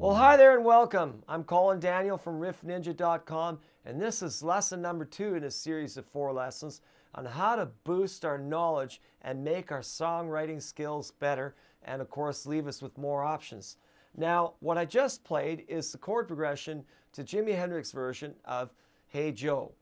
Well, hi there and welcome. I'm Colin Daniel from riffninja.com, and this is lesson number 2 in a series of 4 lessons on how to boost our knowledge and make our songwriting skills better, and of course leave us with more options. Now, what I just played is the chord progression to Jimi Hendrix version of Hey Joe.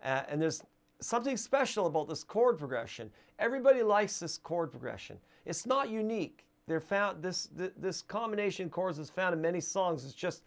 And there's something special about this chord progression. Everybody likes this chord progression. It's not unique. They're found, this combination of chords is found in many songs. It's just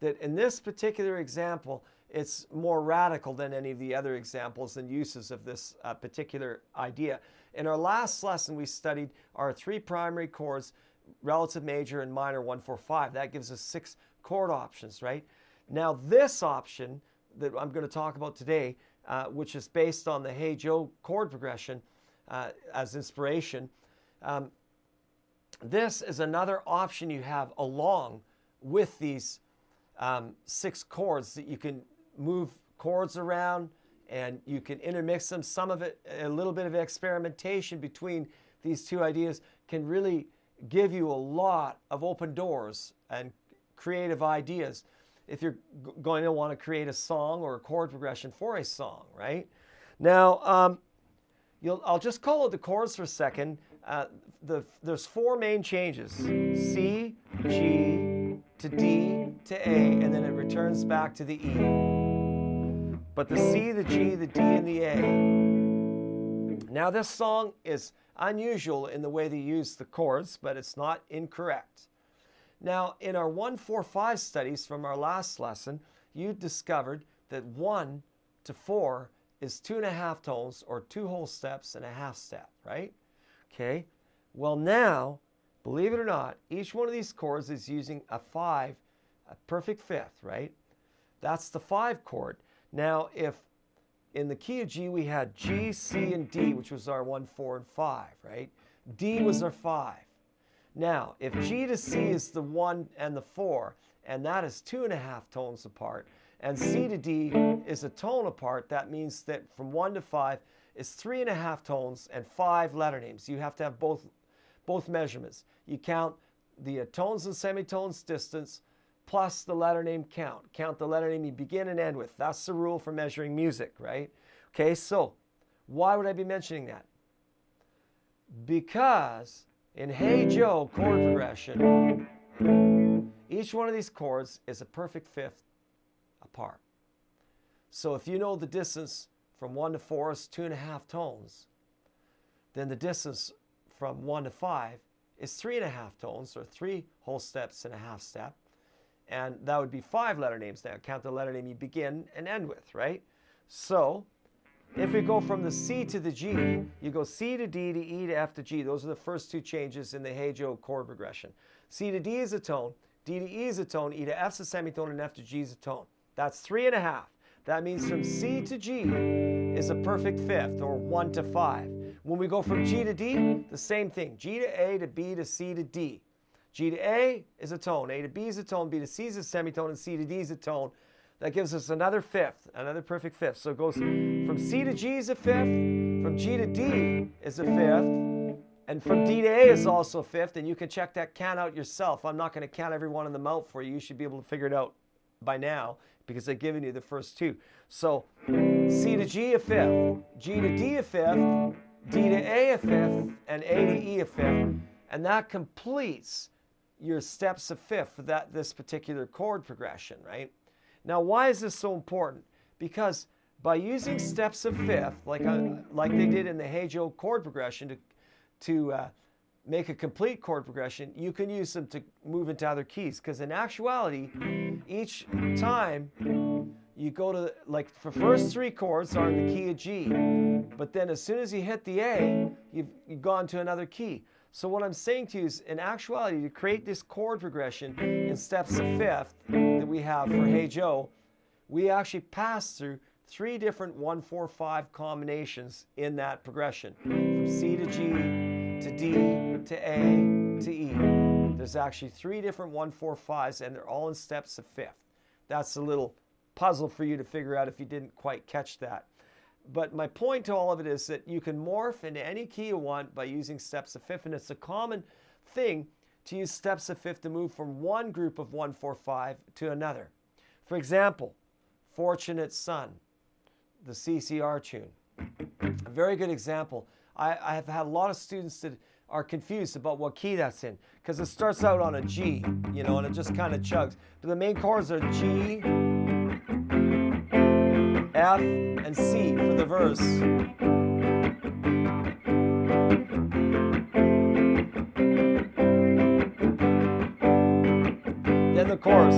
that in this particular example, it's more radical than any of the other examples and uses of this particular idea. In our last lesson, we studied our 3 primary chords, relative major and minor 1, 4, 5. That gives us 6 chord options, right? Now this option that I'm going to talk about today, which is based on the Hey Joe chord progression as inspiration, this is another option you have along with these 6 chords that you can move chords around and you can intermix them. Some of it, a little bit of experimentation between these 2 ideas can really give you a lot of open doors and creative ideas if you're going to want to create a song or a chord progression for a song, right? Now, I'll just call it the chords for a second. There's 4 main changes: C, G, to D, to A, and then it returns back to the E. But the C, the G, the D, and the A. Now this song is unusual in the way they use the chords, but it's not incorrect. Now in our 1, 4, 5 studies from our last lesson, you discovered that 1 to 4 is 2.5 tones, or 2 whole steps and a half step, right? Okay, well now, believe it or not, each one of these chords is using a 5, a perfect 5th, right? That's the 5 chord. Now, if in the key of G we had G, C, and D, which was our 1, 4, and 5, right? D was our 5. Now, if G to C is the 1 and the 4, and that is 2.5 tones apart, and C to D is a tone apart, that means that from 1 to 5 is 3.5 tones and 5 letter names. You have to have both measurements. You count the tones and semitones distance plus the letter name count. Count the letter name you begin and end with. That's the rule for measuring music, right? Okay, so why would I be mentioning that? Because in Hey Joe chord progression, each one of these chords is a perfect 5th apart. So if you know the distance from 1 to 4 is 2.5 tones, then the distance from 1 to 5 is 3.5 tones, or 3 whole steps and a half step. And that would be 5 letter names now. Count the letter name you begin and end with, right? So if we go from the C to the G, you go C to D to E to F to G. Those are the first 2 changes in the Hey Joe chord progression. C to D is a tone, D to E is a tone, E to F is a semitone, and F to G is a tone. That's 3.5. That means from C to G is a perfect 5th, or 1 to 5. When we go from G to D, the same thing. G to A to B to C to D. G to A is a tone, A to B is a tone, B to C is a semitone, and C to D is a tone. That gives us another 5th, another perfect 5th. So it goes from C to G is a 5th, from G to D is a 5th, and from D to A is also a 5th, and you can check that count out yourself. I'm not going to count every one of them out for you. You should be able to figure it out by now, because I've given you the first 2. So C to G a 5th, G to D a 5th, D to A a 5th, and A to E a 5th. And that completes your steps of 5th for this particular chord progression, right? Now, why is this so important? Because by using steps of 5th, like they did in the Hey Joe chord progression to make a complete chord progression, you can use them to move into other keys. Because in actuality, each time you go to, like, the first 3 chords are in the key of G, but then as soon as you hit the A, you've gone to another key. So what I'm saying to you is, in actuality, to create this chord progression in steps of 5th that we have for Hey Joe, we actually pass through 3 different 1, 4, 5 combinations in that progression, from C to G to D to A to E. There's actually 3 different 1, 4, 5s, and they're all in steps of 5th. That's a little puzzle for you to figure out if you didn't quite catch that. But my point to all of it is that you can morph into any key you want by using steps of 5th, and it's a common thing to use steps of fifth to move from one group of 1, 4, 5 to another. For example, Fortunate Son, the CCR tune. A very good example. I have had a lot of students that are confused about what key that's in, because it starts out on a G, you know, and it just kind of chugs. But the main chords are G, F, and C for the verse. Then the chorus.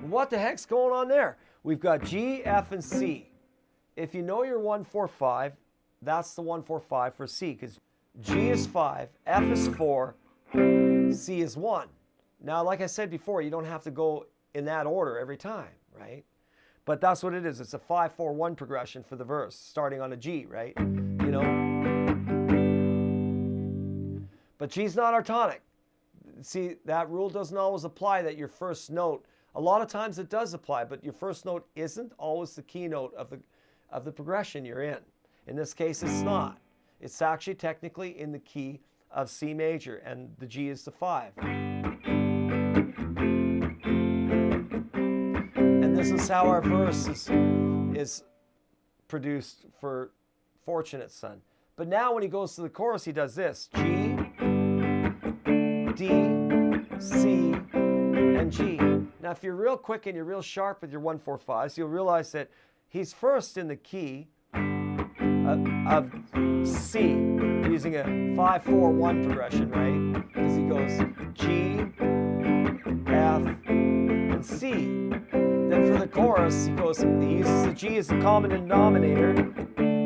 What the heck's going on there? We've got G, F, and C. If you know your 1, 4, 5, that's the 1, 4, 5 for C, because G is 5, F is 4, C is 1. Now, like I said before, you don't have to go in that order every time, right? But that's what it is. It's a 5, 4, 1 progression for the verse, starting on a G, right? You know? But G's not our tonic. See, that rule doesn't always apply, that your first note, a lot of times it does apply, but your first note isn't always the key note of the progression you're in. In this case, it's not. It's actually technically in the key of C major, and the G is the 5. And this is how our verse is produced for Fortunate Son. But now when he goes to the chorus, he does this: G, D, C, and G. Now, if you're real quick and you're real sharp with your 1, 4, 5s, you'll realize that he's first in the key of C, using a 5, 4, 1 progression, right? Because he goes G, F, and C. Then for the chorus, he uses the G as the common denominator,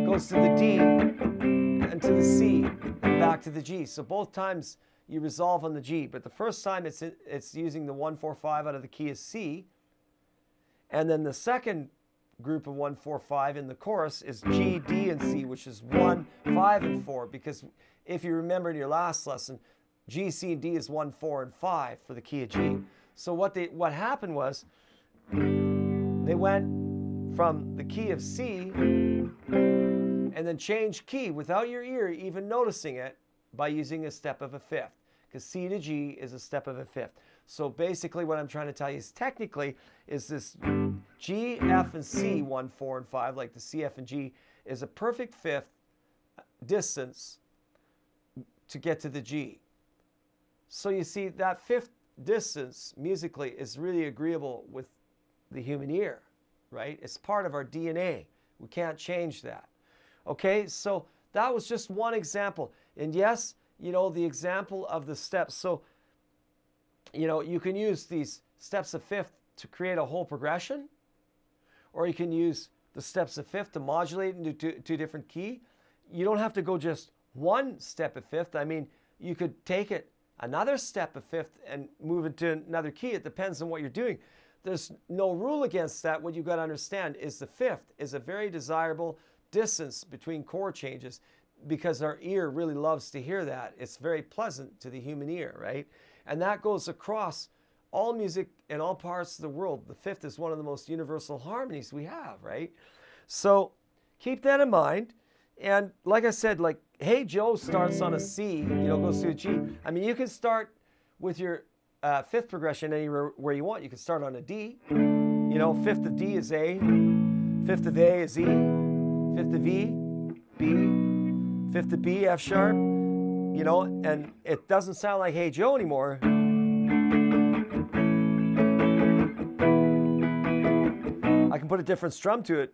goes to the D, and to the C, and back to the G. So both times you resolve on the G, but the first time it's using the 1, 4, 5 out of the key of C, and then the second group of 1, 4, 5 in the chorus is G, D, and C, which is 1, 5, and 4, because if you remember in your last lesson, G, C, and D is 1, 4, and 5 for the key of G. So what happened was they went from the key of C and then changed key without your ear even noticing it by using a step of a fifth, because C to G is a step of a fifth. So basically what I'm trying to tell you is technically is this G, F, and C, 1, 4, and 5, like the C, F, and G, is a perfect fifth distance to get to the G. So you see, that fifth distance musically is really agreeable with the human ear, right? It's part of our DNA. We can't change that. Okay, so that was just one example. And yes, you know, the example of the steps. So, you know, you can use these steps of fifth to create a whole progression, or you can use the steps of fifth to modulate into two different key. You don't have to go just one step of fifth. I mean, you could take it another step of fifth and move it to another key. It depends on what you're doing. There's no rule against that. What you've got to understand is the fifth is a very desirable distance between chord changes, because our ear really loves to hear that. It's very pleasant to the human ear, right? And that goes across all music in all parts of the world. The fifth is one of the most universal harmonies we have, right? So keep that in mind. And like I said, like Hey Joe starts on a C, you know, goes to a G. I mean, you can start with your fifth progression anywhere where you want. You can start on a D. You know, fifth of D is A, fifth of A is E, fifth of E, B, fifth of B, F sharp, you know, and it doesn't sound like Hey Joe anymore. I can put a different strum to it.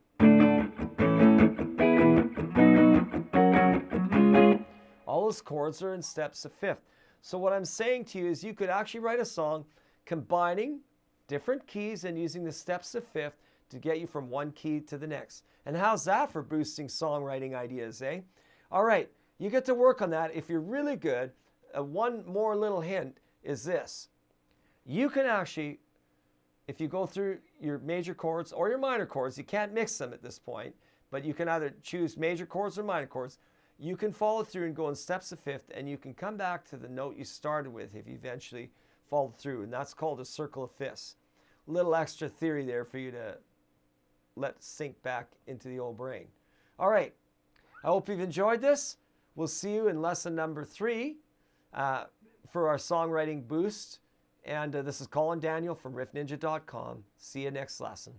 All those chords are in steps of fifth. So what I'm saying to you is you could actually write a song combining different keys and using the steps of fifth to get you from one key to the next. And how's that for boosting songwriting ideas, eh? All right, you get to work on that. If you're really good, one more little hint is this. You can actually, if you go through your major chords or your minor chords, you can't mix them at this point, but you can either choose major chords or minor chords. You can follow through and go in steps of fifth, and you can come back to the note you started with if you eventually follow through, and that's called a circle of fifths. A little extra theory there for you to let sink back into the old brain. All right, I hope you've enjoyed this. We'll see you in lesson number 3 for our songwriting boost. And this is Colin Daniel from riffninja.com. See you next lesson.